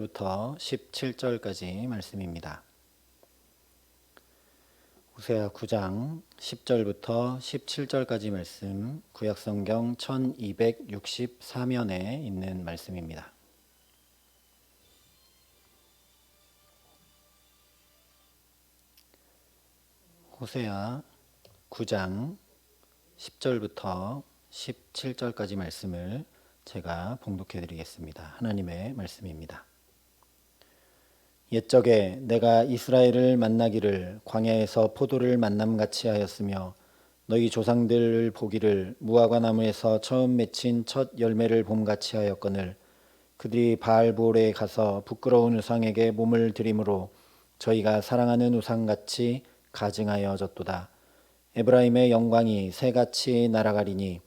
10절부터 17절까지 말씀입니다. 호세아 9장 10절부터 17절까지 말씀, 구약성경 1264면에 있는 말씀입니다. 호세아 9장 10절부터 17절까지 말씀을 제가 봉독해 드리겠습니다. 하나님의 말씀입니다. 옛적에 내가 이스라엘을 만나기를 광야에서 포도를 만남같이 하였으며 너희 조상들을 보기를 무화과 나무에서 처음 맺힌 첫 열매를 봄같이 하였거늘 그들이 바알보올에 가서 부끄러운 우상에게 몸을 드림으로 저희가 사랑하는 우상같이 가증하여졌도다. 에브라임의 영광이 새같이 날아가리니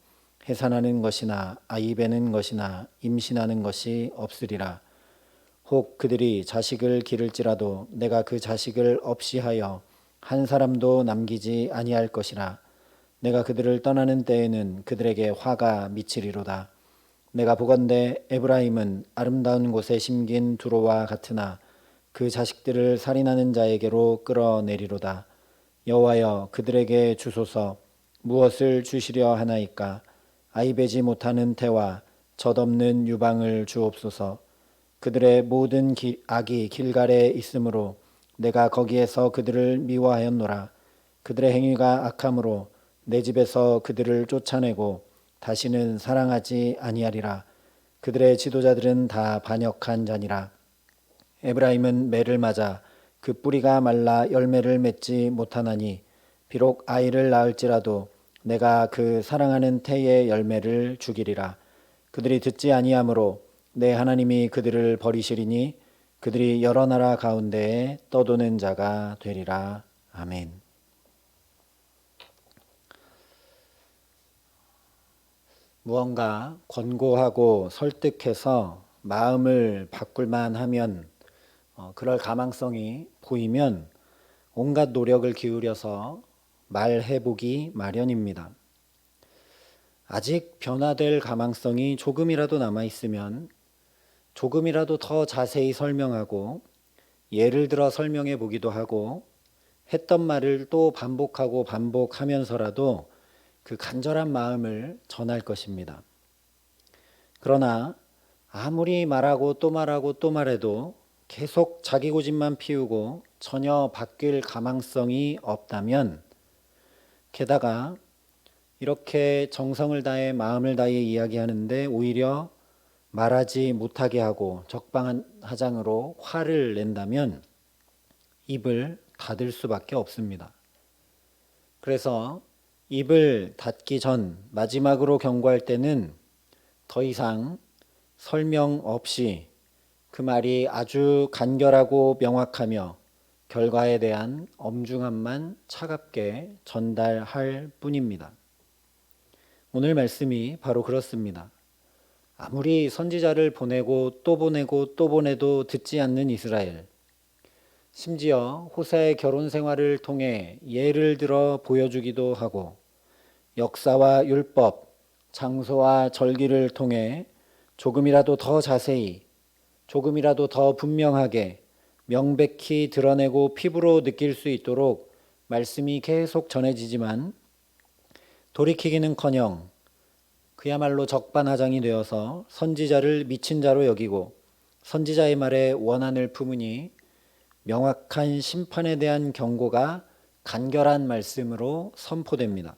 해산하는 것이나 아이베는 것이나 임신하는 것이 없으리라. 혹 그들이 자식을 기를지라도 내가 그 자식을 없이 하여 한 사람도 남기지 아니할 것이라. 내가 그들을 떠나는 때에는 그들에게 화가 미치리로다. 내가 보건대 에브라임은 아름다운 곳에 심긴 두로와 같으나 그 자식들을 살인하는 자에게로 끌어내리로다. 여호와여 그들에게 주소서. 무엇을 주시려 하나이까? 아이베지 못하는 태와 젖없는 유방을 주옵소서. 그들의 모든 악이 길갈에 있으므로 내가 거기에서 그들을 미워하였노라. 그들의 행위가 악함으로 내 집에서 그들을 쫓아내고 다시는 사랑하지 아니하리라. 그들의 지도자들은 다 반역한 자니라. 에브라임은 매를 맞아 그 뿌리가 말라 열매를 맺지 못하나니 비록 아이를 낳을지라도 내가 그 사랑하는 태의 열매를 죽이리라. 그들이 듣지 아니하므로 내 하나님이 그들을 버리시리니 그들이 여러 나라 가운데에 떠도는 자가 되리라. 아멘. 무언가 권고하고 설득해서 마음을 바꿀만 하면 그럴 가망성이 보이면 온갖 노력을 기울여서 말해보기 마련입니다. 아직 변화될 가망성이 조금이라도 남아있으면 조금이라도 더 자세히 설명하고 예를 들어 설명해 보기도 하고 했던 말을 또 반복하고 반복하면서라도 그 간절한 마음을 전할 것입니다. 그러나 아무리 말하고 또 말하고 또 말해도 계속 자기 고집만 피우고 전혀 바뀔 가망성이 없다면, 게다가 이렇게 정성을 다해 마음을 다해 이야기하는데 오히려 말하지 못하게 하고 적반하장으로 화를 낸다면 입을 닫을 수밖에 없습니다. 그래서 입을 닫기 전 마지막으로 경고할 때는 더 이상 설명 없이 그 말이 아주 간결하고 명확하며 결과에 대한 엄중함만 차갑게 전달할 뿐입니다. 오늘 말씀이 바로 그렇습니다. 아무리 선지자를 보내고 또 보내고 또 보내도 듣지 않는 이스라엘, 심지어 호세아의 결혼 생활을 통해 예를 들어 보여주기도 하고 역사와 율법, 장소와 절기를 통해 조금이라도 더 자세히, 조금이라도 더 분명하게 명백히 드러내고 피부로 느낄 수 있도록 말씀이 계속 전해지지만 돌이키기는커녕 그야말로 적반하장이 되어서 선지자를 미친 자로 여기고 선지자의 말에 원한을 품으니 명확한 심판에 대한 경고가 간결한 말씀으로 선포됩니다.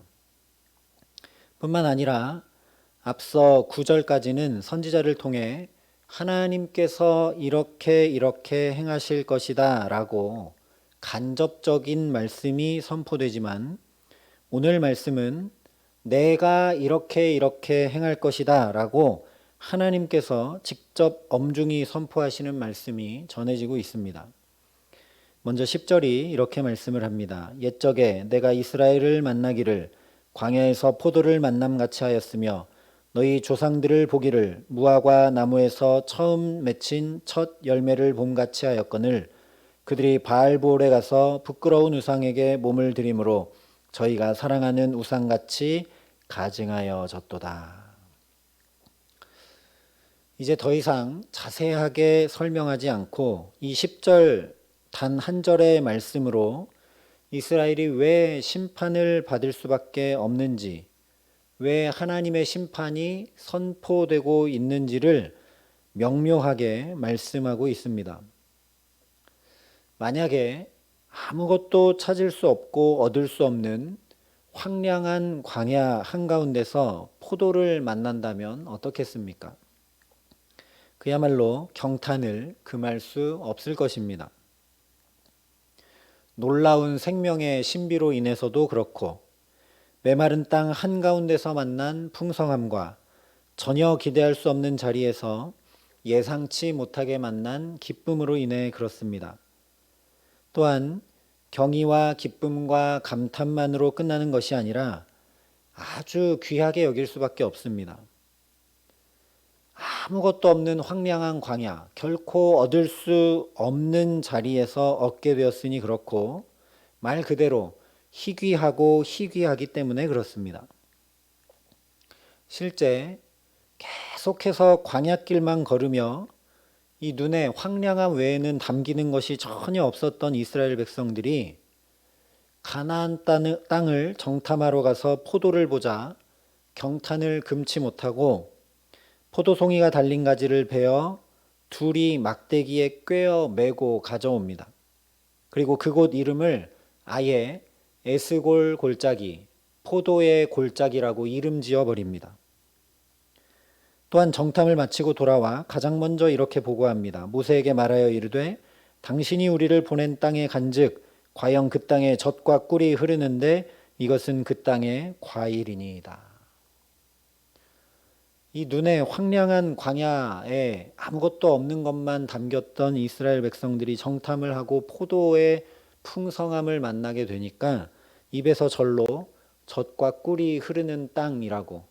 뿐만 아니라 앞서 9절까지는 선지자를 통해 하나님께서 이렇게 행하실 것이다 라고 간접적인 말씀이 선포되지만 오늘 말씀은 내가 이렇게 행할 것이다 라고 하나님께서 직접 엄중히 선포하시는 말씀이 전해지고 있습니다. 먼저 10절이 이렇게 말씀을 합니다. 옛적에 내가 이스라엘을 만나기를 광야에서 포도를 만남같이 하였으며 너희 조상들을 보기를 무화과 나무에서 처음 맺힌 첫 열매를 봄같이 하였거늘 그들이 바알보올에 가서 부끄러운 우상에게 몸을 드림으로 저희가 사랑하는 우상같이 가증하여졌도다. 이제 더 이상 자세하게 설명하지 않고 이 10절 단 한 절의 말씀으로 이스라엘이 왜 심판을 받을 수밖에 없는지, 왜 하나님의 심판이 선포되고 있는지를 명료하게 말씀하고 있습니다. 만약에 아무것도 찾을 수 없고 얻을 수 없는 황량한 광야 한가운데서 포도를 만난다면 어떻겠습니까? 그야말로 경탄을 금할 수 없을 것입니다. 놀라운 생명의 신비로 인해서도 그렇고 메마른 땅 한가운데서 만난 풍성함과 전혀 기대할 수 없는 자리에서 예상치 못하게 만난 기쁨으로 인해 그렇습니다. 또한 경의와 기쁨과 감탄만으로 끝나는 것이 아니라 아주 귀하게 여길 수밖에 없습니다. 아무것도 없는 황량한 광야, 결코 얻을 수 없는 자리에서 얻게 되었으니 그렇고 말 그대로 희귀하고 희귀하기 때문에 그렇습니다. 실제 계속해서 광야길만 걸으며 이 눈에 황량한 외에는 담기는 것이 전혀 없었던 이스라엘 백성들이 가나안 땅을 정탐하러 가서 포도를 보자 경탄을 금치 못하고 포도송이가 달린 가지를 베어 둘이 막대기에 꿰어 메고 가져옵니다. 그리고 그곳 이름을 아예 에스골 골짜기, 포도의 골짜기라고 이름 지어 버립니다. 또한 정탐을 마치고 돌아와 가장 먼저 이렇게 보고합니다. 모세에게 말하여 이르되 당신이 우리를 보낸 땅에 간즉 과연 그 땅에 젖과 꿀이 흐르는데 이것은 그 땅의 과일이니이다. 이 눈에 황량한 광야에 아무것도 없는 것만 담겼던 이스라엘 백성들이 정탐을 하고 포도의 풍성함을 만나게 되니까 입에서 절로 젖과 꿀이 흐르는 땅이라고.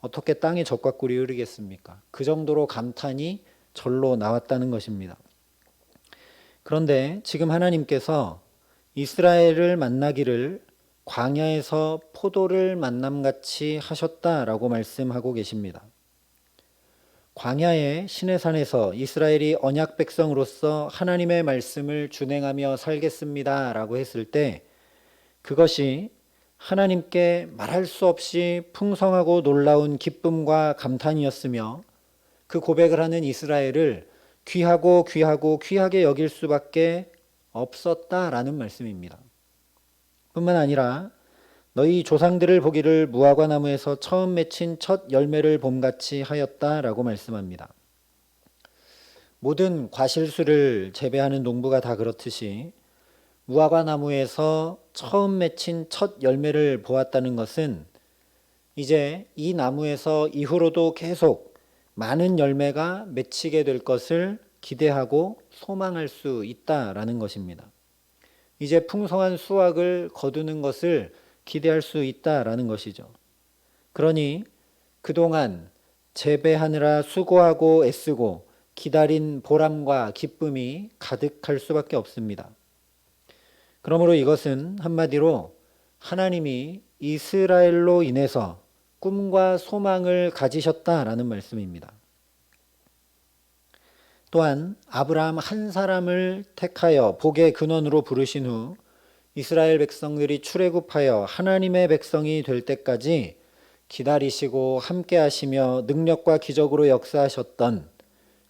어떻게 땅에 젖과 꿀이 흐르겠습니까? 그 정도로 감탄이 절로 나왔다는 것입니다. 그런데 지금 하나님께서 이스라엘을 만나기를 광야에서 포도를 만남같이 하셨다라고 말씀하고 계십니다. 광야의 시내산에서 이스라엘이 언약 백성으로서 하나님의 말씀을 준행하며 살겠습니다 라고 했을 때 그것이 하나님께 말할 수 없이 풍성하고 놀라운 기쁨과 감탄이었으며 그 고백을 하는 이스라엘을 귀하게 여길 수밖에 없었다라는 말씀입니다. 뿐만 아니라 너희 조상들을 보기를 무화과 나무에서 처음 맺힌 첫 열매를 봄같이 하였다라고 말씀합니다. 모든 과실수를 재배하는 농부가 다 그렇듯이 무화과 나무에서 처음 맺힌 첫 열매를 보았다는 것은 이제 이 나무에서 이후로도 계속 많은 열매가 맺히게 될 것을 기대하고 소망할 수 있다라는 것입니다. 이제 풍성한 수확을 거두는 것을 기대할 수 있다라는 것이죠. 그러니 그동안 재배하느라 수고하고 애쓰고 기다린 보람과 기쁨이 가득할 수밖에 없습니다. 그러므로 이것은 한마디로 하나님이 이스라엘로 인해서 꿈과 소망을 가지셨다라는 말씀입니다. 또한 아브라함 한 사람을 택하여 복의 근원으로 부르신 후 이스라엘 백성들이 출애굽하여 하나님의 백성이 될 때까지 기다리시고 함께 하시며 능력과 기적으로 역사하셨던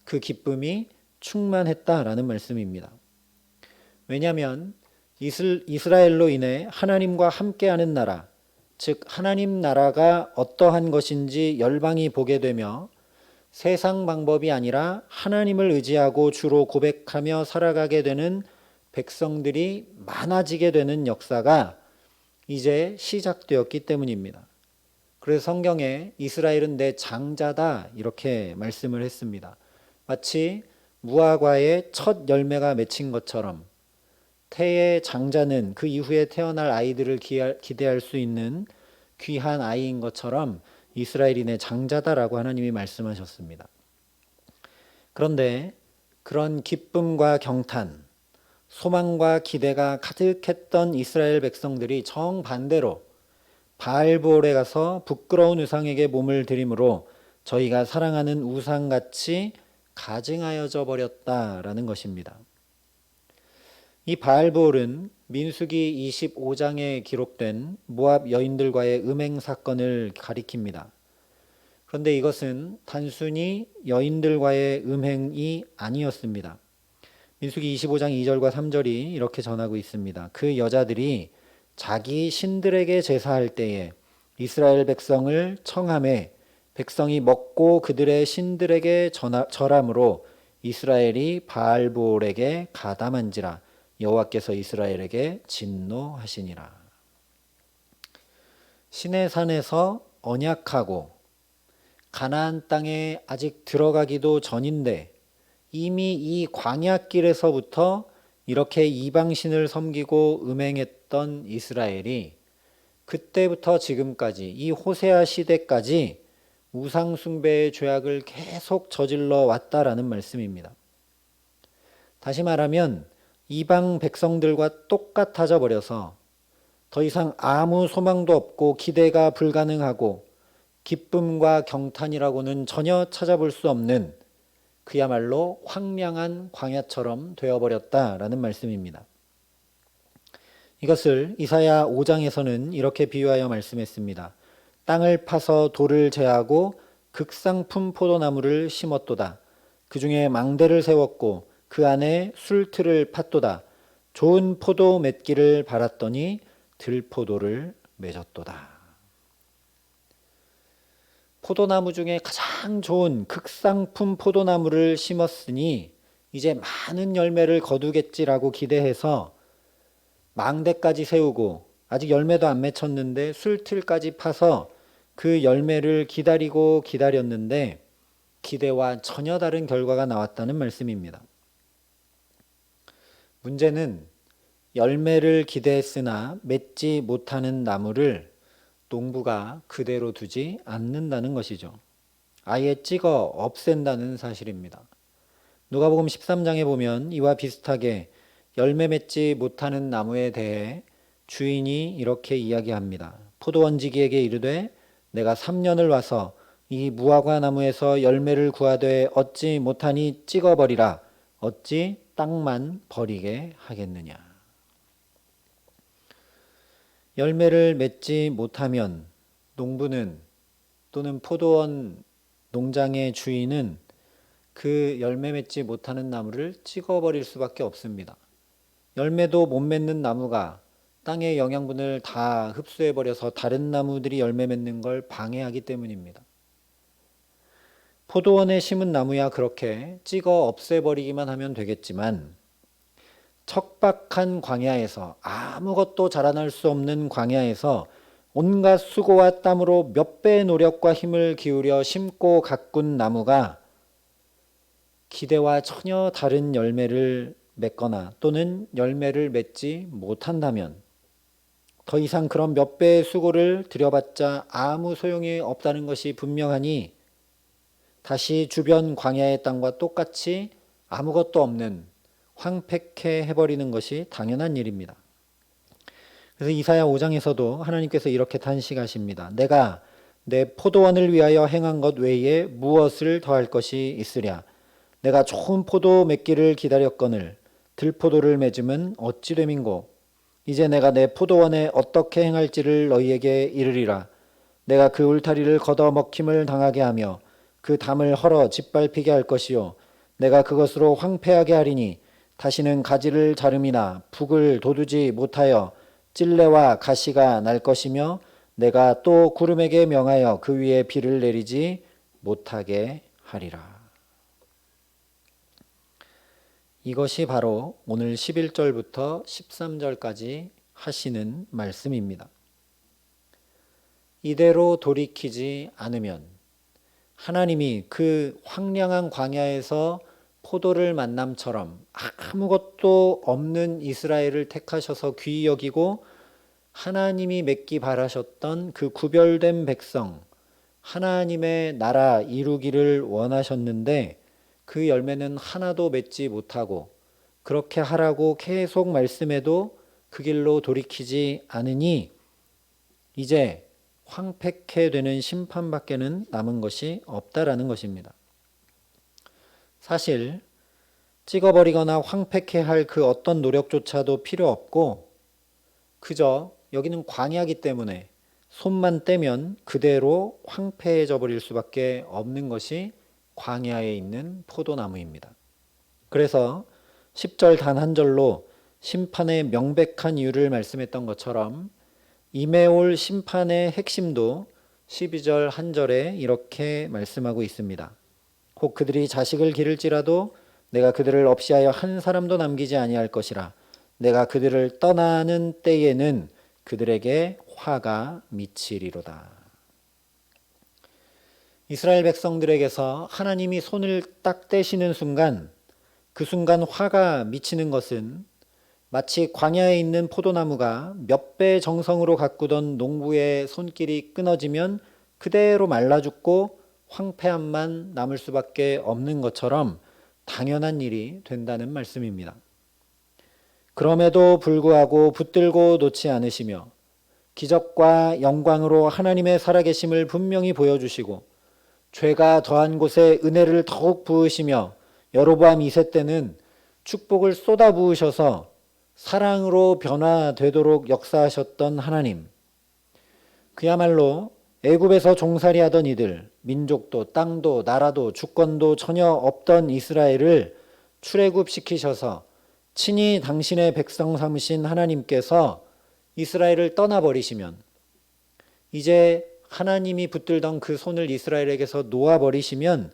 그 기쁨이 충만했다라는 말씀입니다. 왜냐하면 이스라엘로 인해 하나님과 함께하는 나라, 즉 하나님 나라가 어떠한 것인지 열방이 보게 되며 세상 방법이 아니라 하나님을 의지하고 주로 고백하며 살아가게 되는 백성들이 많아지게 되는 역사가 이제 시작되었기 때문입니다. 그래서 성경에 이스라엘은 내 장자다 이렇게 말씀을 했습니다. 마치 무화과의 첫 열매가 맺힌 것처럼 태의 장자는 그 이후에 태어날 아이들을 기대할 수 있는 귀한 아이인 것처럼 이스라엘이 내 장자다라고 하나님이 말씀하셨습니다. 그런데 그런 기쁨과 경탄, 소망과 기대가 가득했던 이스라엘 백성들이 정반대로 바알보올에 가서 부끄러운 우상에게 몸을 들임으로 저희가 사랑하는 우상같이 가증하여져 버렸다라는 것입니다. 이 바알브올은 민수기 25장에 기록된 모압 여인들과의 음행 사건을 가리킵니다. 그런데 이것은 단순히 여인들과의 음행이 아니었습니다. 민수기 25장 2절과 3절이 이렇게 전하고 있습니다. 그 여자들이 자기 신들에게 제사할 때에 이스라엘 백성을 청함해 백성이 먹고 그들의 신들에게 절함으로 이스라엘이 바알브올에게 가담한지라 여호와께서 이스라엘에게 진노하시니라. 시내 산에서 언약하고 가나안 땅에 아직 들어가기도 전인데 이미 이 광야길에서부터 이렇게 이방신을 섬기고 음행했던 이스라엘이 그때부터 지금까지 이 호세아 시대까지 우상숭배의 죄악을 계속 저질러 왔다라는 말씀입니다. 다시 말하면 이방 백성들과 똑같아져 버려서 더 이상 아무 소망도 없고 기대가 불가능하고 기쁨과 경탄이라고는 전혀 찾아볼 수 없는 그야말로 황량한 광야처럼 되어버렸다라는 말씀입니다. 이것을 이사야 5장에서는 이렇게 비유하여 말씀했습니다. 땅을 파서 돌을 제하고 극상품 포도나무를 심었도다. 그 중에 망대를 세웠고 그 안에 술틀을 팠도다. 좋은 포도 맺기를 바랐더니 들포도를 맺었도다. 포도나무 중에 가장 좋은 극상품 포도나무를 심었으니 이제 많은 열매를 거두겠지라고 기대해서 망대까지 세우고 아직 열매도 안 맺혔는데 술틀까지 파서 그 열매를 기다리고 기다렸는데 기대와 전혀 다른 결과가 나왔다는 말씀입니다. 문제는 열매를 기대했으나 맺지 못하는 나무를 농부가 그대로 두지 않는다는 것이죠. 아예 찍어 없앤다는 사실입니다. 누가복음 13장에 보면 이와 비슷하게 열매 맺지 못하는 나무에 대해 주인이 이렇게 이야기합니다. 포도원지기에게 이르되 내가 3년을 와서 이 무화과 나무에서 열매를 구하되 얻지 못하니 찍어버리라. 어찌 땅만 버리게 하겠느냐. 열매를 맺지 못하면 농부는 또는 포도원 농장의 주인은 그 열매 맺지 못하는 나무를 찍어버릴 수밖에 없습니다. 열매도 못 맺는 나무가 땅의 영양분을 다 흡수해버려서 다른 나무들이 열매 맺는 걸 방해하기 때문입니다. 포도원에 심은 나무야 그렇게 찍어 없애버리기만 하면 되겠지만 척박한 광야에서 아무것도 자라날 수 없는 광야에서 온갖 수고와 땀으로 몇 배의 노력과 힘을 기울여 심고 가꾼 나무가 기대와 전혀 다른 열매를 맺거나 또는 열매를 맺지 못한다면 더 이상 그런 몇 배의 수고를 들여봤자 아무 소용이 없다는 것이 분명하니 다시 주변 광야의 땅과 똑같이 아무것도 없는 황폐케 해버리는 것이 당연한 일입니다. 그래서 이사야 5장에서도 하나님께서 이렇게 단식하십니다. 내가 내 포도원을 위하여 행한 것 외에 무엇을 더할 것이 있으랴. 내가 좋은 포도 맺기를 기다렸거늘 들포도를 맺음은 어찌 됨인고. 이제 내가 내 포도원에 어떻게 행할지를 너희에게 이르리라. 내가 그 울타리를 걷어 먹힘을 당하게 하며 그 담을 헐어 짓밟히게 할 것이요 내가 그것으로 황폐하게 하리니 다시는 가지를 자름이나 북을 돋우지 못하여 찔레와 가시가 날 것이며 내가 또 구름에게 명하여 그 위에 비를 내리지 못하게 하리라. 이것이 바로 오늘 11절부터 13절까지 하시는 말씀입니다. 이대로 돌이키지 않으면 하나님이 그 황량한 광야에서 포도를 만남처럼 아무것도 없는 이스라엘을 택하셔서 귀히 여기고 하나님이 맺기 바라셨던 그 구별된 백성, 하나님의 나라 이루기를 원하셨는데 그 열매는 하나도 맺지 못하고 그렇게 하라고 계속 말씀해도 그 길로 돌이키지 않으니 이제 황폐케 되는 심판밖에는 남은 것이 없다라는 것입니다. 사실 찍어버리거나 황폐케 할 그 어떤 노력조차도 필요 없고 그저 여기는 광야이기 때문에 손만 떼면 그대로 황폐해져 버릴 수밖에 없는 것이 광야에 있는 포도나무입니다. 그래서 10절 단 한 절로 심판의 명백한 이유를 말씀했던 것처럼 임해올 심판의 핵심도 12절 한 절에 이렇게 말씀하고 있습니다. 혹 그들이 자식을 기를지라도 내가 그들을 없이하여 한 사람도 남기지 아니할 것이라. 내가 그들을 떠나는 때에는 그들에게 화가 미치리로다. 이스라엘 백성들에게서 하나님이 손을 딱 떼시는 순간, 그 순간 화가 미치는 것은 마치 광야에 있는 포도나무가 몇 배 정성으로 가꾸던 농부의 손길이 끊어지면 그대로 말라 죽고 황폐함만 남을 수밖에 없는 것처럼 당연한 일이 된다는 말씀입니다. 그럼에도 불구하고 붙들고 놓지 않으시며 기적과 영광으로 하나님의 살아계심을 분명히 보여주시고 죄가 더한 곳에 은혜를 더욱 부으시며 여로보암 2세 때는 축복을 쏟아 부으셔서 사랑으로 변화되도록 역사하셨던 하나님, 그야말로 애굽에서 종살이하던 이들, 민족도 땅도 나라도 주권도 전혀 없던 이스라엘을 출애굽시키셔서 친히 당신의 백성 삼으신 하나님께서 이스라엘을 떠나버리시면 이제 하나님이 붙들던 그 손을 이스라엘에게서 놓아버리시면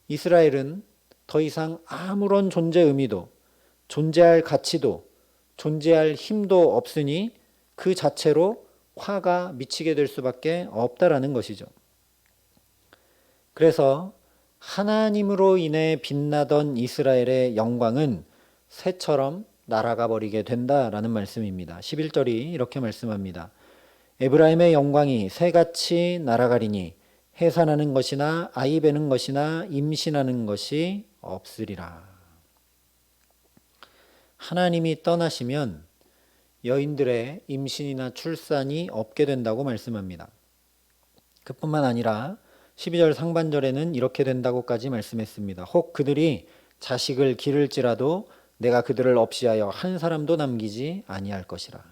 이스라엘은 더 이상 아무런 존재 의미도 존재할 가치도 존재할 힘도 없으니 그 자체로 화가 미치게 될 수밖에 없다라는 것이죠. 그래서 하나님으로 인해 빛나던 이스라엘의 영광은 새처럼 날아가 버리게 된다라는 말씀입니다. 11절이 이렇게 말씀합니다. 에브라임의 영광이 새같이 날아가리니 해산하는 것이나 아이 베는 것이나 임신하는 것이 없으리라. 하나님이 떠나시면 여인들의 임신이나 출산이 없게 된다고 말씀합니다. 그뿐만 아니라 12절 상반절에는 이렇게 된다고까지 말씀했습니다. 혹 그들이 자식을 기를지라도 내가 그들을 없이하여 한 사람도 남기지 아니할 것이라.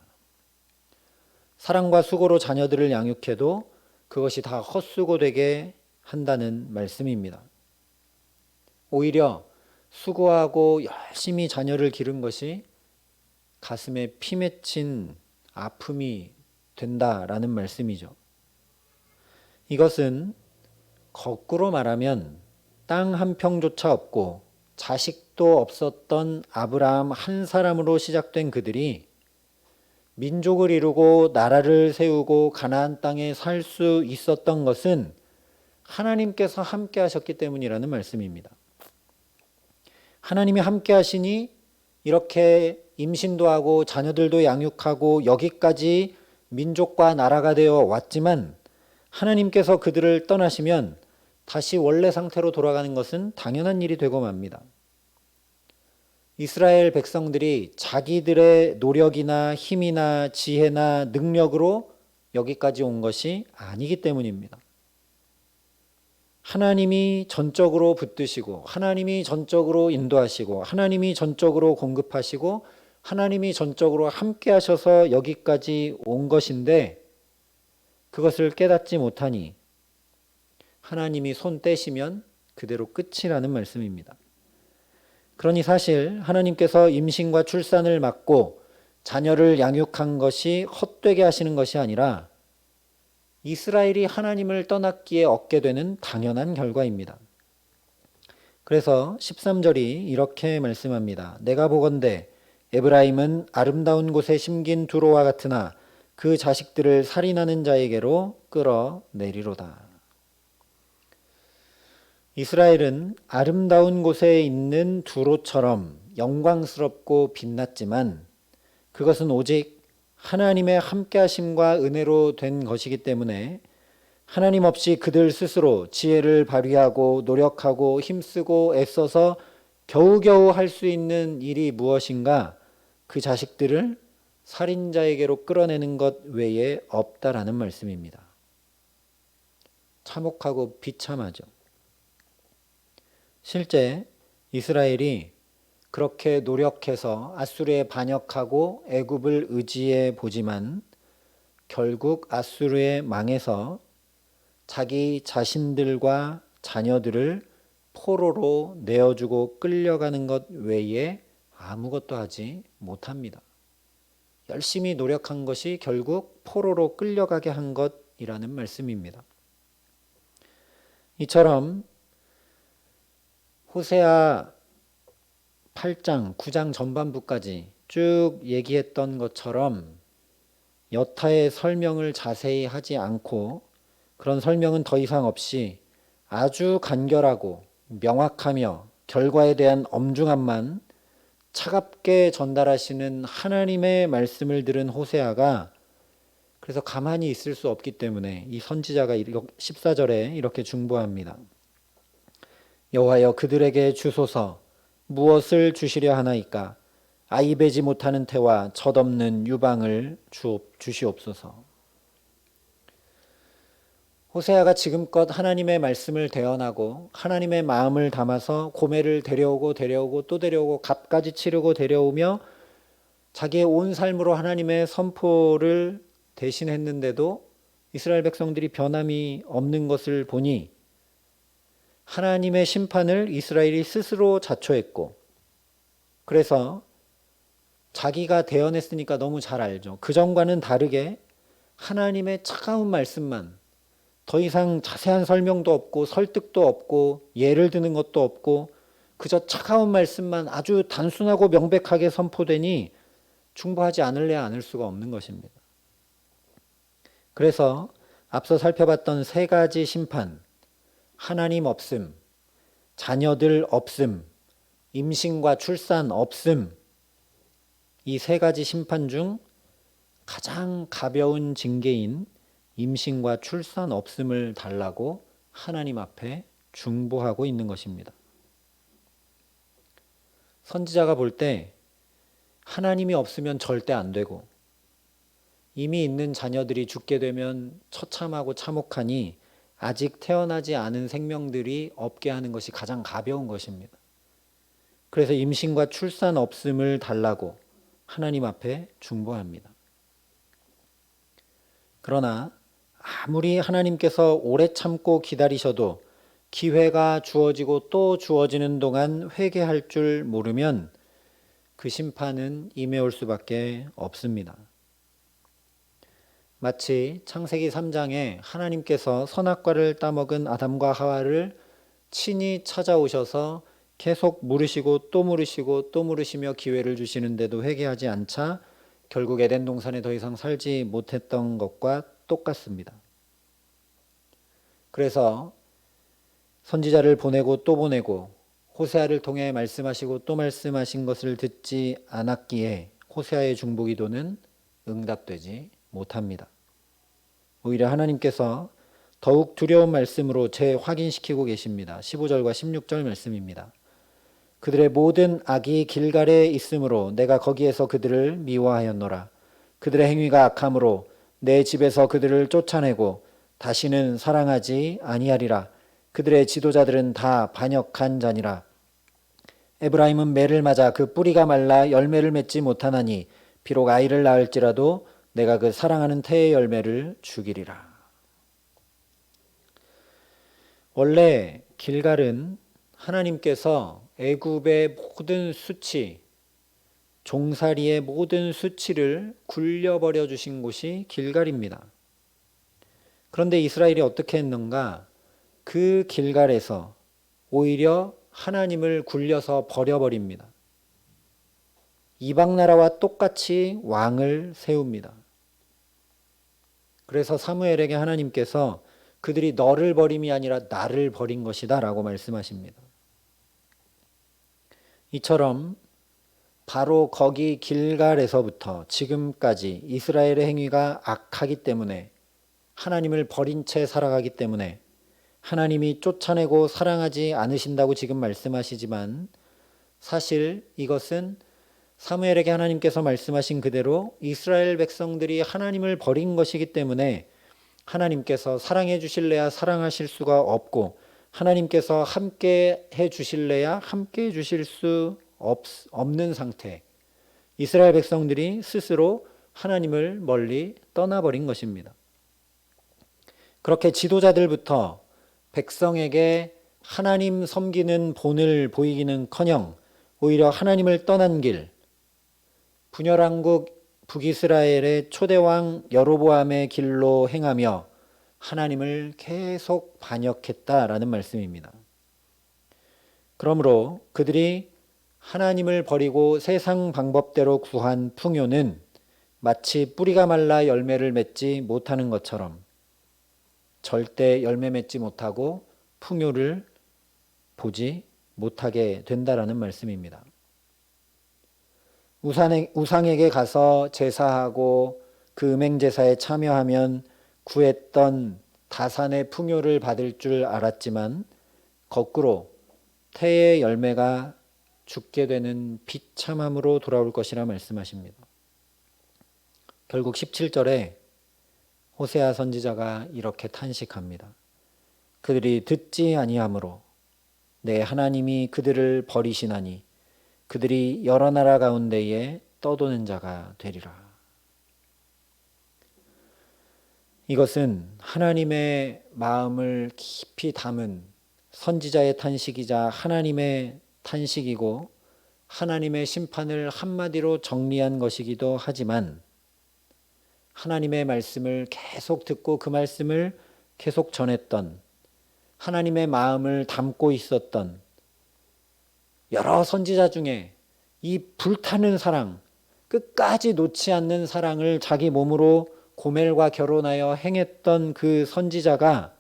사랑과 수고로 자녀들을 양육해도 그것이 다 헛수고되게 한다는 말씀입니다. 오히려 수고하고 열심히 자녀를 기른 것이 가슴에 피 맺힌 아픔이 된다라는 말씀이죠. 이것은 거꾸로 말하면 땅 한 평조차 없고 자식도 없었던 아브라함 한 사람으로 시작된 그들이 민족을 이루고 나라를 세우고 가나안 땅에 살 수 있었던 것은 하나님께서 함께 하셨기 때문이라는 말씀입니다. 하나님이 함께 하시니 이렇게 임신도 하고 자녀들도 양육하고 여기까지 민족과 나라가 되어 왔지만 하나님께서 그들을 떠나시면 다시 원래 상태로 돌아가는 것은 당연한 일이 되고 맙니다. 이스라엘 백성들이 자기들의 노력이나 힘이나 지혜나 능력으로 여기까지 온 것이 아니기 때문입니다. 하나님이 전적으로 붙드시고 하나님이 전적으로 인도하시고 하나님이 전적으로 공급하시고 하나님이 전적으로 함께 하셔서 여기까지 온 것인데 그것을 깨닫지 못하니 하나님이 손 떼시면 그대로 끝이라는 말씀입니다. 그러니 사실 하나님께서 임신과 출산을 막고 자녀를 양육한 것이 헛되게 하시는 것이 아니라 이스라엘이 하나님을 떠났기에 얻게 되는 당연한 결과입니다. 그래서 13절이 이렇게 말씀합니다. 내가 보건대 에브라임은 아름다운 곳에 심긴 두로와 같으나 그 자식들을 살인하는 자에게로 끌어내리로다. 이스라엘은 아름다운 곳에 있는 두로처럼 영광스럽고 빛났지만 그것은 오직 하나님의 함께하심과 은혜로 된 것이기 때문에 하나님 없이 그들 스스로 지혜를 발휘하고 노력하고 힘쓰고 애써서 겨우겨우 할 수 있는 일이 무엇인가, 그 자식들을 살인자에게로 끌어내는 것 외에 없다라는 말씀입니다. 참혹하고 비참하죠. 실제 이스라엘이 그렇게 노력해서 아수르에 반역하고 애굽을 의지해 보지만 결국 아수르에 망해서 자기 자신들과 자녀들을 포로로 내어주고 끌려가는 것 외에 아무것도 하지 못합니다. 열심히 노력한 것이 결국 포로로 끌려가게 한 것이라는 말씀입니다. 이처럼 호세아 8장, 9장 전반부까지 쭉 얘기했던 것처럼 여타의 설명을 자세히 하지 않고 그런 설명은 더 이상 없이 아주 간결하고 명확하며 결과에 대한 엄중함만 차갑게 전달하시는 하나님의 말씀을 들은 호세아가 그래서 가만히 있을 수 없기 때문에 이 선지자가 14절에 이렇게 중보합니다. 여호와여 그들에게 주소서 무엇을 주시려 하나이까 아이 베지 못하는 태와 젖없는 유방을 주시옵소서. 호세아가 지금껏 하나님의 말씀을 대언하고 하나님의 마음을 담아서 고멜을 데려오고 또 데려오고 값까지 치르고 데려오며 자기의 온 삶으로 하나님의 선포를 대신했는데도 이스라엘 백성들이 변함이 없는 것을 보니 하나님의 심판을 이스라엘이 스스로 자초했고 그래서 자기가 대언했으니까 너무 잘 알죠. 그전과는 다르게 하나님의 차가운 말씀만 더 이상 자세한 설명도 없고 설득도 없고 예를 드는 것도 없고 그저 차가운 말씀만 아주 단순하고 명백하게 선포되니 중보하지 않을래야 않을 수가 없는 것입니다. 그래서 앞서 살펴봤던 세 가지 심판, 하나님 없음, 자녀들 없음, 임신과 출산 없음, 이 세 가지 심판 중 가장 가벼운 징계인 임신과 출산 없음을 달라고 하나님 앞에 중보하고 있는 것입니다. 선지자가 볼 때 하나님이 없으면 절대 안 되고 이미 있는 자녀들이 죽게 되면 처참하고 참혹하니 아직 태어나지 않은 생명들이 없게 하는 것이 가장 가벼운 것입니다. 그래서 임신과 출산 없음을 달라고 하나님 앞에 중보합니다. 그러나 아무리 하나님께서 오래 참고 기다리셔도 기회가 주어지고 또 주어지는 동안 회개할 줄 모르면 그 심판은 임해올 수밖에 없습니다. 마치 창세기 3장에 하나님께서 선악과를 따먹은 아담과 하와를 친히 찾아오셔서 계속 물으시고 또 물으시고 또 물으시며 기회를 주시는데도 회개하지 않자 결국 에덴 동산에 더 이상 살지 못했던 것과 똑같습니다. 그래서 선지자를 보내고 또 보내고 호세아를 통해 말씀하시고 또 말씀하신 것을 듣지 않았기에 호세아의 중보기도는 응답되지 못합니다. 오히려 하나님께서 더욱 두려운 말씀으로 재확인시키고 계십니다. 15절과 16절 말씀입니다. 그들의 모든 악이 길갈에 있으므로 내가 거기에서 그들을 미워하였노라. 그들의 행위가 악함으로 내 집에서 그들을 쫓아내고 다시는 사랑하지 아니하리라. 그들의 지도자들은 다 반역한 자니라. 에브라임은 매를 맞아 그 뿌리가 말라 열매를 맺지 못하나니 비록 아이를 낳을지라도 내가 그 사랑하는 태의 열매를 죽이리라. 원래 길갈은 하나님께서 애굽의 모든 수치, 종살이의 모든 수치를 굴려버려 주신 곳이 길갈입니다. 그런데 이스라엘이 어떻게 했는가? 그 길갈에서 오히려 하나님을 굴려서 버려버립니다. 이방 나라와 똑같이 왕을 세웁니다. 그래서 사무엘에게 하나님께서 그들이 너를 버림이 아니라 나를 버린 것이다 라고 말씀하십니다. 이처럼 바로 거기 길갈에서부터 지금까지 이스라엘의 행위가 악하기 때문에 하나님을 버린 채 살아가기 때문에 하나님이 쫓아내고 사랑하지 않으신다고 지금 말씀하시지만 사실 이것은 사무엘에게 하나님께서 말씀하신 그대로 이스라엘 백성들이 하나님을 버린 것이기 때문에 하나님께서 사랑해 주실래야 사랑하실 수가 없고, 하나님께서 함께 해 주실래야 함께 해 주실 수 없는 상태. 이스라엘 백성들이 스스로 하나님을 멀리 떠나버린 것입니다. 그렇게 지도자들부터 백성에게 하나님 섬기는 본을 보이기는커녕 오히려 하나님을 떠난 길, 분열왕국 북이스라엘의 초대왕 여로보암의 길로 행하며 하나님을 계속 반역했다라는 말씀입니다. 그러므로 그들이 하나님을 버리고 세상 방법대로 구한 풍요는 마치 뿌리가 말라 열매를 맺지 못하는 것처럼 절대 열매 맺지 못하고 풍요를 보지 못하게 된다라는 말씀입니다. 우상에게 가서 제사하고 그 음행제사에 참여하면 구했던 다산의 풍요를 받을 줄 알았지만 거꾸로 태의 열매가 죽게 되는 비참함으로 돌아올 것이라 말씀하십니다. 결국 17절에 호세아 선지자가 이렇게 탄식합니다. 그들이 듣지 아니하므로 내 하나님이 그들을 버리시나니 그들이 여러 나라 가운데에 떠도는 자가 되리라. 이것은 하나님의 마음을 깊이 담은 선지자의 탄식이자 하나님의 탄식이고 하나님의 심판을 한마디로 정리한 것이기도 하지만 하나님의 말씀을 계속 듣고 그 말씀을 계속 전했던 하나님의 마음을 담고 있었던 여러 선지자 중에 이 불타는 사랑, 끝까지 놓지 않는 사랑을 자기 몸으로 고멜과 결혼하여 행했던 그 선지자가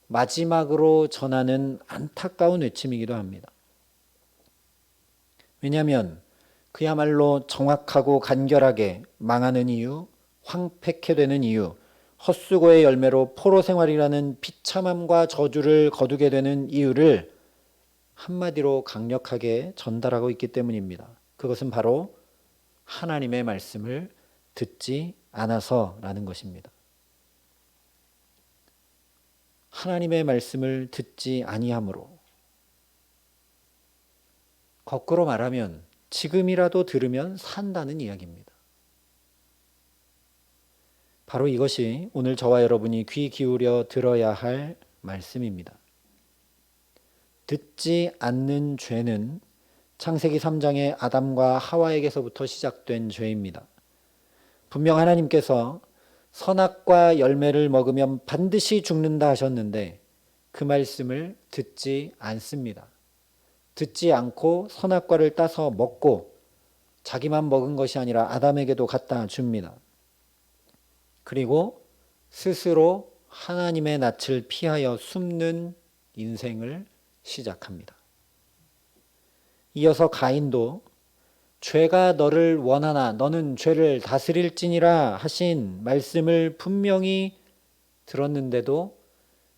마지막으로 전하는 안타까운 외침이기도 합니다. 왜냐하면 그야말로 정확하고 간결하게 망하는 이유, 황폐케 되는 이유, 헛수고의 열매로 포로 생활이라는 비참함과 저주를 거두게 되는 이유를 한마디로 강력하게 전달하고 있기 때문입니다. 그것은 바로 하나님의 말씀을 듣지 않아서라는 것입니다. 하나님의 말씀을 듣지 아니함으로, 거꾸로 말하면 지금이라도 들으면 산다는 이야기입니다. 바로 이것이 오늘 저와 여러분이 귀 기울여 들어야 할 말씀입니다. 듣지 않는 죄는 창세기 3장의 아담과 하와에게서부터 시작된 죄입니다. 분명 하나님께서 선악과 열매를 먹으면 반드시 죽는다 하셨는데 그 말씀을 듣지 않습니다. 듣지 않고 선악과를 따서 먹고 자기만 먹은 것이 아니라 아담에게도 갖다 줍니다. 그리고 스스로 하나님의 낯을 피하여 숨는 인생을 시작합니다. 이어서 가인도 죄가 너를 원하나 너는 죄를 다스릴지니라 하신 말씀을 분명히 들었는데도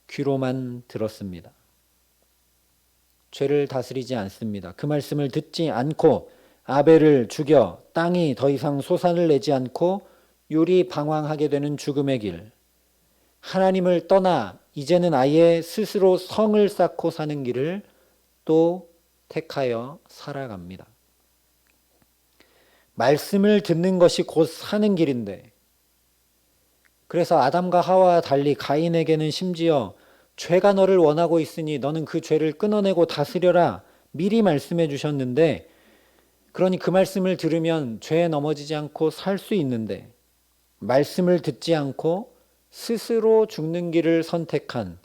귀로만 들었습니다. 죄를 다스리지 않습니다. 그 말씀을 듣지 않고 아벨을 죽여 땅이 더 이상 소산을 내지 않고 유리방황하게 되는 죽음의 길, 하나님을 떠나 이제는 아예 스스로 성을 쌓고 사는 길을 또 택하여 살아갑니다. 말씀을 듣는 것이 곧 사는 길인데, 그래서 아담과 하와와 달리 가인에게는 심지어 죄가 너를 원하고 있으니 너는 그 죄를 끊어내고 다스려라 미리 말씀해 주셨는데, 그러니 그 말씀을 들으면 죄에 넘어지지 않고 살 수 있는데 말씀을 듣지 않고 스스로 죽는 길을 선택한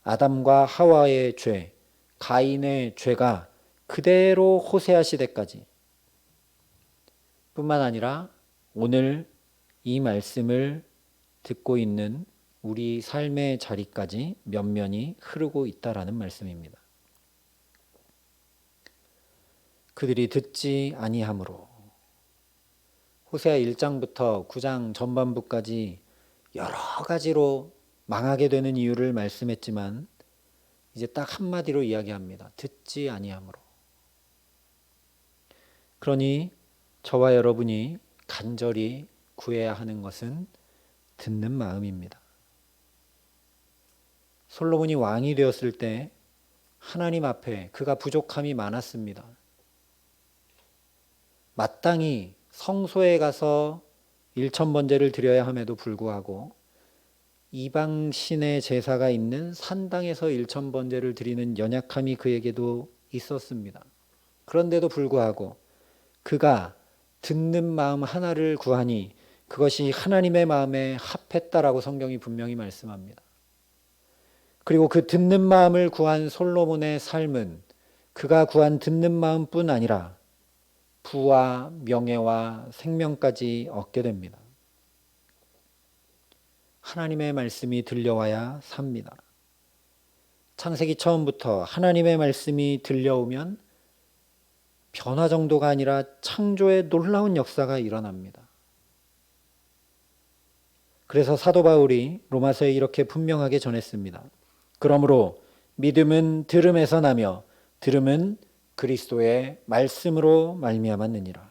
아담과 하와의 죄, 가인의 죄가 그대로 호세아 시대까지 뿐만 아니라 오늘 이 말씀을 듣고 있는 우리 삶의 자리까지 면면이 흐르고 있다라는 말씀입니다. 그들이 듣지 아니하므로 호세아 1장부터 9장 전반부까지 여러 가지로 망하게 되는 이유를 말씀했지만 이제 딱 한마디로 이야기합니다. 듣지 아니하므로. 그러니 저와 여러분이 간절히 구해야 하는 것은 듣는 마음입니다. 솔로몬이 왕이 되었을 때 하나님 앞에 그가 부족함이 많았습니다. 마땅히 성소에 가서 일천번제를 드려야 함에도 불구하고 이방 신의 제사가 있는 산당에서 일천번제를 드리는 연약함이 그에게도 있었습니다. 그런데도 불구하고 그가 듣는 마음 하나를 구하니 그것이 하나님의 마음에 합했다라고 성경이 분명히 말씀합니다. 그리고 그 듣는 마음을 구한 솔로몬의 삶은 그가 구한 듣는 마음뿐 아니라 부와 명예와 생명까지 얻게 됩니다. 하나님의 말씀이 들려와야 삽니다. 창세기 처음부터 하나님의 말씀이 들려오면 변화 정도가 아니라 창조의 놀라운 역사가 일어납니다. 그래서 사도 바울이 로마서에 이렇게 분명하게 전했습니다. 그러므로 믿음은 들음에서 나며 들음은 그리스도의 말씀으로 말미암았느니라.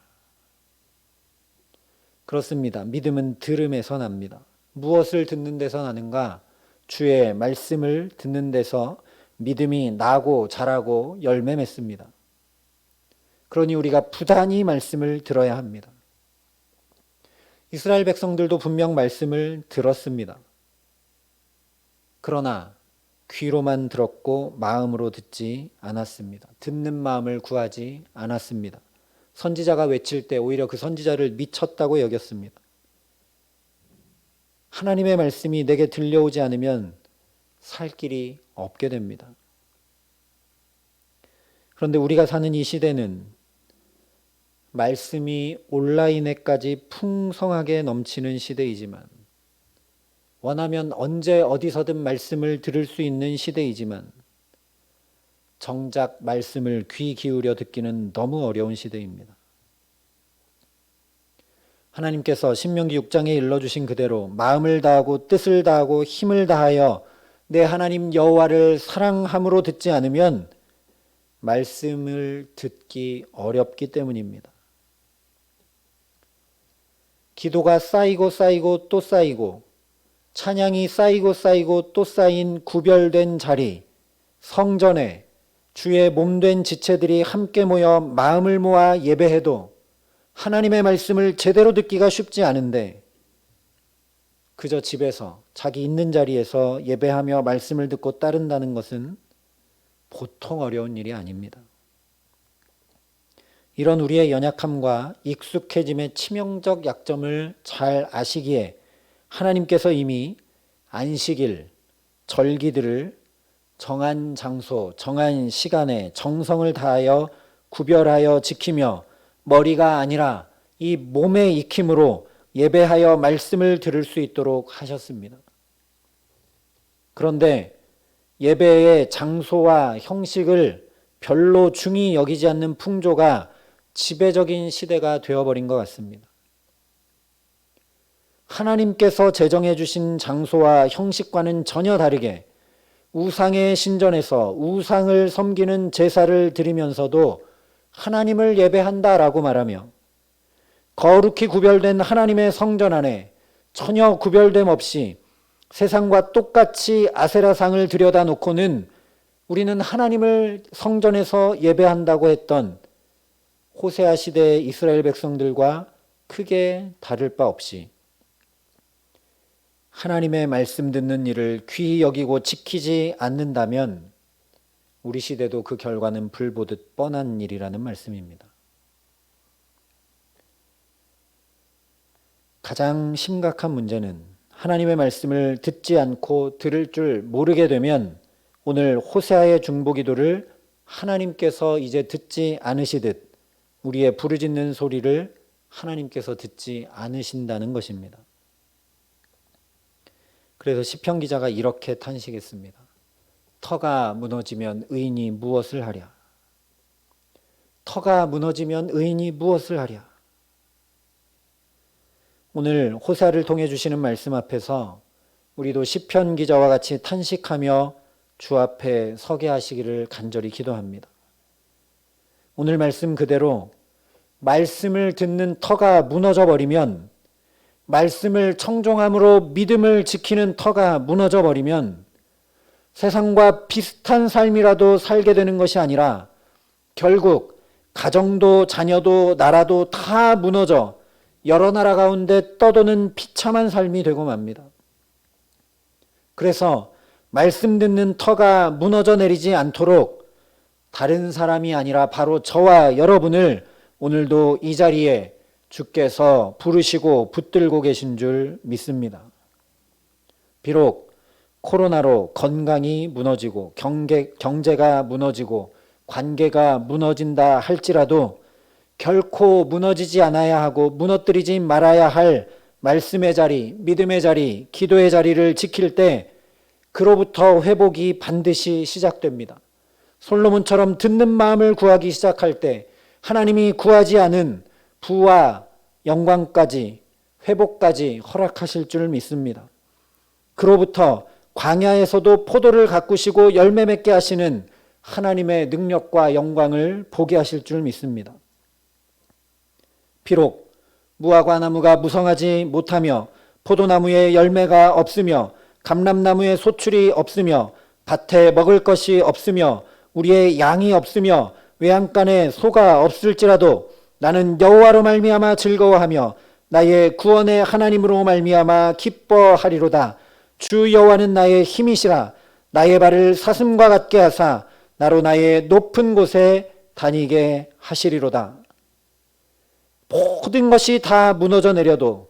그렇습니다. 믿음은 들음에서 납니다. 무엇을 듣는 데서 나는가? 주의 말씀을 듣는 데서 믿음이 나고 자라고 열매 맺습니다. 그러니 우리가 부단히 말씀을 들어야 합니다. 이스라엘 백성들도 분명 말씀을 들었습니다. 그러나 귀로만 들었고 마음으로 듣지 않았습니다. 듣는 마음을 구하지 않았습니다. 선지자가 외칠 때 오히려 그 선지자를 미쳤다고 여겼습니다. 하나님의 말씀이 내게 들려오지 않으면 살 길이 없게 됩니다. 그런데 우리가 사는 이 시대는 말씀이 온라인에까지 풍성하게 넘치는 시대이지만, 원하면 언제 어디서든 말씀을 들을 수 있는 시대이지만 정작 말씀을 귀 기울여 듣기는 너무 어려운 시대입니다. 하나님께서 신명기 6장에 일러주신 그대로 마음을 다하고 뜻을 다하고 힘을 다하여 내 하나님 여호와를 사랑함으로 듣지 않으면 말씀을 듣기 어렵기 때문입니다. 기도가 쌓이고 쌓이고 또 쌓이고 찬양이 쌓이고 쌓이고 또 쌓인 구별된 자리, 성전에 주의 몸된 지체들이 함께 모여 마음을 모아 예배해도 하나님의 말씀을 제대로 듣기가 쉽지 않은데, 그저 집에서 자기 있는 자리에서 예배하며 말씀을 듣고 따른다는 것은 보통 어려운 일이 아닙니다. 이런 우리의 연약함과 익숙해짐의 치명적 약점을 잘 아시기에 하나님께서 이미 안식일, 절기들을 정한 장소, 정한 시간에 정성을 다하여 구별하여 지키며 머리가 아니라 이 몸의 익힘으로 예배하여 말씀을 들을 수 있도록 하셨습니다. 그런데 예배의 장소와 형식을 별로 중히 여기지 않는 풍조가 지배적인 시대가 되어버린 것 같습니다. 하나님께서 제정해 주신 장소와 형식과는 전혀 다르게 우상의 신전에서 우상을 섬기는 제사를 드리면서도 하나님을 예배한다라고 말하며, 거룩히 구별된 하나님의 성전 안에 전혀 구별됨 없이 세상과 똑같이 아세라상을 들여다 놓고는 우리는 하나님을 성전에서 예배한다고 했던 호세아 시대의 이스라엘 백성들과 크게 다를 바 없이 하나님의 말씀 듣는 일을 귀히 여기고 지키지 않는다면 우리 시대도 그 결과는 불보듯 뻔한 일이라는 말씀입니다. 가장 심각한 문제는 하나님의 말씀을 듣지 않고 들을 줄 모르게 되면 오늘 호세아의 중보기도를 하나님께서 이제 듣지 않으시듯 우리의 부르짖는 소리를 하나님께서 듣지 않으신다는 것입니다. 그래서 시편 기자가 이렇게 탄식했습니다. 터가 무너지면 의인이 무엇을 하랴? 터가 무너지면 의인이 무엇을 하랴? 오늘 호세아를 통해 주시는 말씀 앞에서 우리도 시편 기자와 같이 탄식하며 주 앞에 서게 하시기를 간절히 기도합니다. 오늘 말씀 그대로 말씀을 듣는 터가 무너져 버리면, 말씀을 청종함으로 믿음을 지키는 터가 무너져 버리면 세상과 비슷한 삶이라도 살게 되는 것이 아니라 결국 가정도 자녀도 나라도 다 무너져 여러 나라 가운데 떠도는 비참한 삶이 되고 맙니다. 그래서 말씀 듣는 터가 무너져 내리지 않도록 다른 사람이 아니라 바로 저와 여러분을 오늘도 이 자리에 주께서 부르시고 붙들고 계신 줄 믿습니다. 비록 코로나로 건강이 무너지고 경제가 무너지고 관계가 무너진다 할지라도 결코 무너지지 않아야 하고 무너뜨리지 말아야 할 말씀의 자리, 믿음의 자리, 기도의 자리를 지킬 때 그로부터 회복이 반드시 시작됩니다. 솔로몬처럼 듣는 마음을 구하기 시작할 때 하나님이 구하지 않은 부와 영광까지 회복까지 허락하실 줄 믿습니다. 그로부터 광야에서도 포도를 가꾸시고 열매 맺게 하시는 하나님의 능력과 영광을 보게 하실 줄 믿습니다. 비록 무화과 나무가 무성하지 못하며 포도나무에 열매가 없으며 감람나무에 소출이 없으며 밭에 먹을 것이 없으며 우리의 양이 없으며 외양간에 소가 없을지라도 나는 여호와로 말미암아 즐거워하며 나의 구원의 하나님으로 말미암아 기뻐하리로다. 주 여호와는 나의 힘이시라. 나의 발을 사슴과 같게 하사 나로 나의 높은 곳에 다니게 하시리로다. 모든 것이 다 무너져 내려도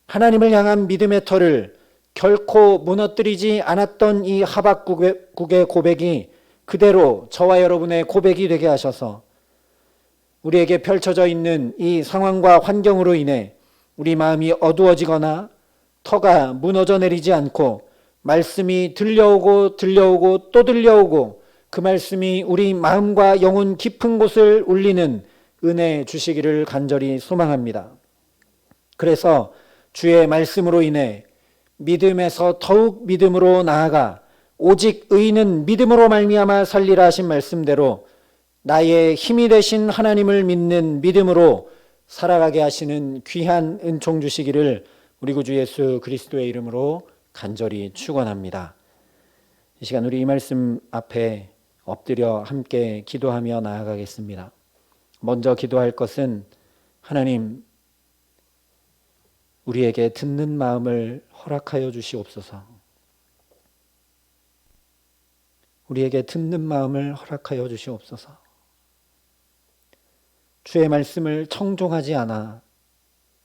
하나님을 향한 믿음의 터를 결코 무너뜨리지 않았던 이 하박국의 고백이 그대로 저와 여러분의 고백이 되게 하셔서 우리에게 펼쳐져 있는 이 상황과 환경으로 인해 우리 마음이 어두워지거나 터가 무너져 내리지 않고 말씀이 들려오고 또 들려오고 그 말씀이 우리 마음과 영혼 깊은 곳을 울리는 은혜 주시기를 간절히 소망합니다. 그래서 주의 말씀으로 인해 믿음에서 더욱 믿음으로 나아가 오직 의인은 믿음으로 말미암아 살리라 하신 말씀대로 나의 힘이 되신 하나님을 믿는 믿음으로 살아가게 하시는 귀한 은총 주시기를 우리 구주 예수 그리스도의 이름으로 간절히 축원합니다. 이 시간 우리 이 말씀 앞에 엎드려 함께 기도하며 나아가겠습니다. 먼저 기도할 것은 하나님 우리에게 듣는 마음을 허락하여 주시옵소서. 우리에게 듣는 마음을 허락하여 주시옵소서. 주의 말씀을 청종하지 않아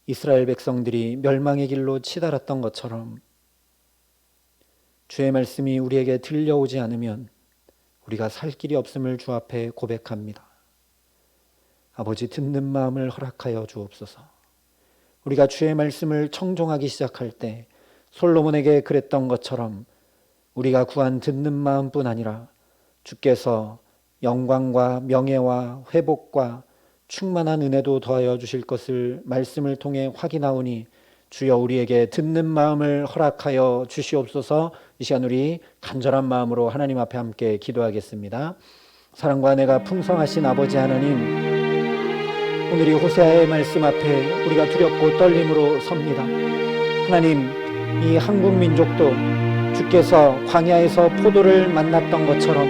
이스라엘 백성들이 멸망의 길로 치달았던 것처럼 주의 말씀이 우리에게 들려오지 않으면 우리가 살 길이 없음을 주 앞에 고백합니다. 아버지 듣는 마음을 허락하여 주옵소서. 우리가 주의 말씀을 청종하기 시작할 때 솔로몬에게 그랬던 것처럼 우리가 구한 듣는 마음뿐 아니라 주께서 영광과 명예와 회복과 충만한 은혜도 더하여 주실 것을 말씀을 통해 확인하오니 주여 우리에게 듣는 마음을 허락하여 주시옵소서. 이 시간 우리 간절한 마음으로 하나님 앞에 함께 기도하겠습니다. 사랑과 은혜가 풍성하신 아버지 하나님, 오늘 이 호세아의 말씀 앞에 우리가 두렵고 떨림으로 섭니다. 하나님, 이 한국 민족도 주께서 광야에서 포도를 만났던 것처럼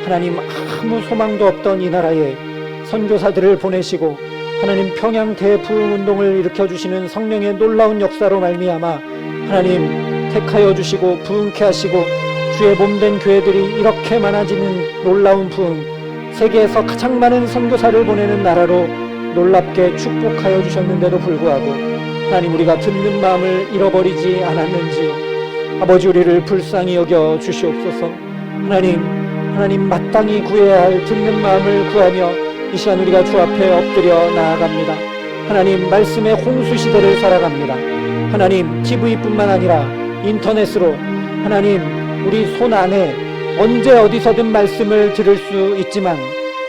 하나님 아무 소망도 없던 이 나라에 선교사들을 보내시고 하나님 평양 대부흥운동을 일으켜주시는 성령의 놀라운 역사로 말미암아 하나님 택하여 주시고 부흥케 하시고 주의 몸된 교회들이 이렇게 많아지는 놀라운 부흥, 세계에서 가장 많은 선교사를 보내는 나라로 놀랍게 축복하여 주셨는데도 불구하고 하나님 우리가 듣는 마음을 잃어버리지 않았는지 아버지 우리를 불쌍히 여겨 주시옵소서. 하나님 마땅히 구해야 할 듣는 마음을 구하며 이 시간 우리가 주 앞에 엎드려 나아갑니다. 하나님 말씀의 홍수 시대를 살아갑니다. 하나님 TV뿐만 아니라 인터넷으로 하나님 우리 손 안에 언제 어디서든 말씀을 들을 수 있지만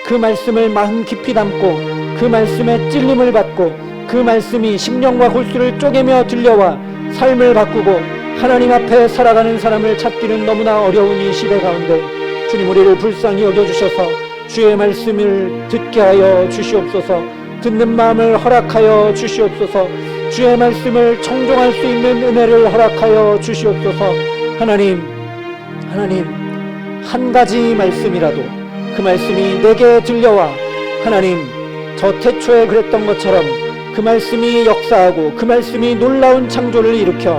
그 말씀을 마음 깊이 담고 그 말씀에 찔림을 받고 그 말씀이 심령과 골수를 쪼개며 들려와 삶을 바꾸고 하나님 앞에 살아가는 사람을 찾기는 너무나 어려운 이 시대 가운데 주님 우리를 불쌍히 여겨주셔서 주의 말씀을 듣게 하여 주시옵소서. 듣는 마음을 허락하여 주시옵소서. 주의 말씀을 청종할 수 있는 은혜를 허락하여 주시옵소서. 하나님 한 가지 말씀이라도 그 말씀이 내게 들려와 하나님 저 태초에 그랬던 것처럼 그 말씀이 역사하고 그 말씀이 놀라운 창조를 일으켜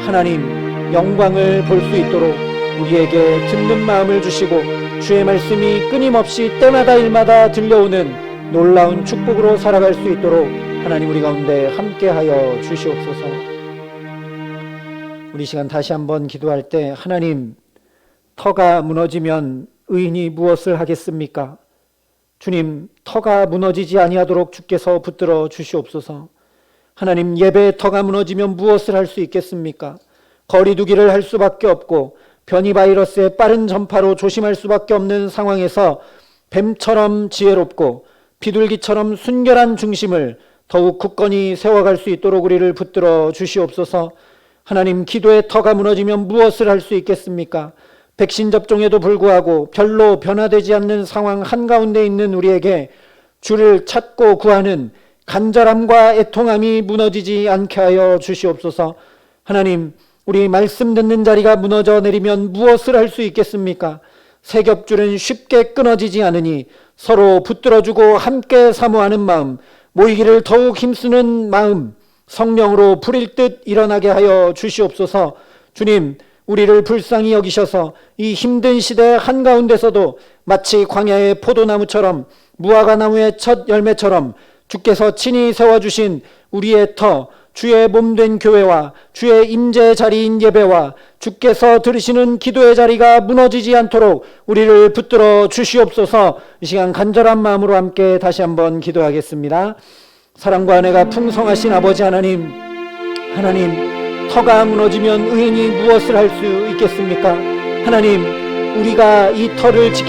하나님 영광을 볼 수 있도록 우리에게 듣는 마음을 주시고 주의 말씀이 끊임없이 때마다 일마다 들려오는 놀라운 축복으로 살아갈 수 있도록 하나님 우리 가운데 함께하여 주시옵소서. 우리 시간 다시 한번 기도할 때 하나님 터가 무너지면 의인이 무엇을 하겠습니까? 주님 터가 무너지지 아니하도록 주께서 붙들어 주시옵소서. 하나님 예배의 터가 무너지면 무엇을 할 수 있겠습니까? 거리두기를 할 수밖에 없고 변이 바이러스의 빠른 전파로 조심할 수밖에 없는 상황에서 뱀처럼 지혜롭고 비둘기처럼 순결한 중심을 더욱 굳건히 세워갈 수 있도록 우리를 붙들어 주시옵소서. 하나님 기도의 터가 무너지면 무엇을 할 수 있겠습니까? 백신 접종에도 불구하고 별로 변화되지 않는 상황 한가운데 있는 우리에게 주를 찾고 구하는 간절함과 애통함이 무너지지 않게 하여 주시옵소서. 하나님 우리 말씀 듣는 자리가 무너져 내리면 무엇을 할 수 있겠습니까? 세겹줄은 쉽게 끊어지지 않으니 서로 붙들어주고 함께 사모하는 마음, 모이기를 더욱 힘쓰는 마음, 성령으로 불일 듯 일어나게 하여 주시옵소서. 주님 우리를 불쌍히 여기셔서 이 힘든 시대 한가운데서도 마치 광야의 포도나무처럼 무화과 나무의 첫 열매처럼 주께서 친히 세워주신 우리의 터, 주의 몸된 교회와 주의 임재 자리인 예배와 주께서 들으시는 기도의 자리가 무너지지 않도록 우리를 붙들어 주시옵소서. 이 시간 간절한 마음으로 함께 다시 한번 기도하겠습니다. 사랑과 은혜가 풍성하신 아버지 하나님, 하나님 터가 무너지면 의인이 무엇을 할 수 있겠습니까? 하나님 우리가 이 터를 지키